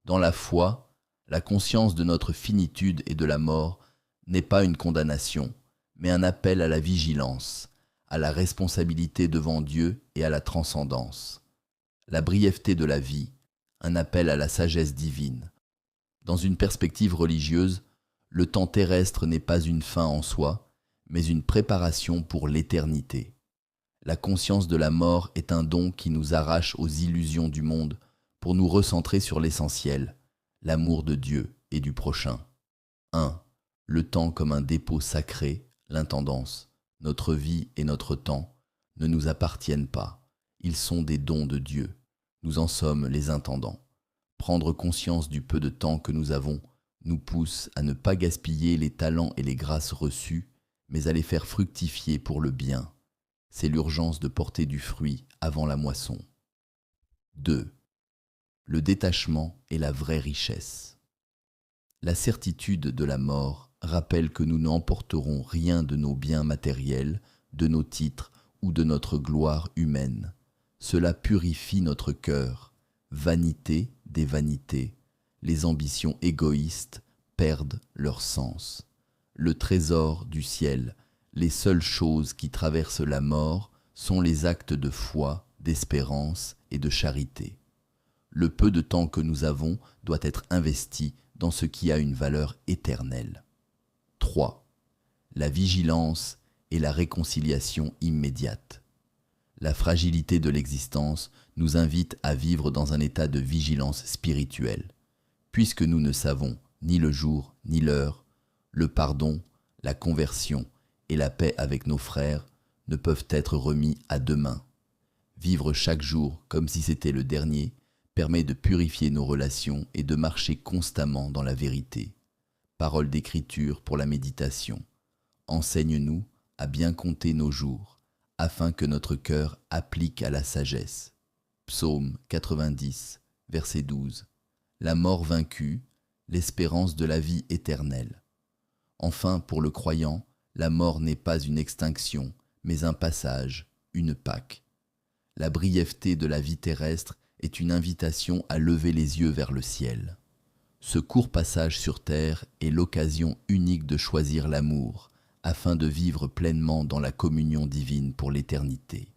Dans la foi, la conscience de notre finitude et de la mort n'est pas une condamnation, mais un appel à la vigilance, à la responsabilité devant Dieu et à la transcendance. La brièveté de la vie, un appel à la sagesse divine. Dans une perspective religieuse, le temps terrestre n'est pas une fin en soi, mais une préparation pour l'éternité. La conscience de la mort est un don qui nous arrache aux illusions du monde pour nous recentrer sur l'essentiel, l'amour de Dieu et du prochain. 1. Le temps comme un dépôt sacré, l'intendance. Notre vie et notre temps ne nous appartiennent pas. Ils sont des dons de Dieu. Nous en sommes les intendants. Prendre conscience du peu de temps que nous avons nous pousse à ne pas gaspiller les talents et les grâces reçues, mais à les faire fructifier pour le bien. C'est l'urgence de porter du fruit avant la moisson. 2. Le détachement est la vraie richesse. La certitude de la mort rappelle que nous n'emporterons rien de nos biens matériels, de nos titres ou de notre gloire humaine. Cela purifie notre cœur. Vanité des vanités, les ambitions égoïstes perdent leur sens. Le trésor du ciel, les seules choses qui traversent la mort sont les actes de foi, d'espérance et de charité. Le peu de temps que nous avons doit être investi dans ce qui a une valeur éternelle. 3. La vigilance et la réconciliation immédiate. La fragilité de l'existence nous invite à vivre dans un état de vigilance spirituelle. Puisque nous ne savons ni le jour ni l'heure, le pardon, la conversion et la paix avec nos frères ne peuvent être remis à demain. Vivre chaque jour comme si c'était le dernier permet de purifier nos relations et de marcher constamment dans la vérité. Parole d'Écriture pour la méditation. Enseigne-nous à bien compter nos jours, afin que notre cœur applique à la sagesse. Psaume 90, verset 12. La mort vaincue, l'espérance de la vie éternelle. Enfin, pour le croyant, la mort n'est pas une extinction, mais un passage, une Pâque. La brièveté de la vie terrestre est une invitation à lever les yeux vers le ciel. Ce court passage sur terre est l'occasion unique de choisir l'amour, afin de vivre pleinement dans la communion divine pour l'éternité.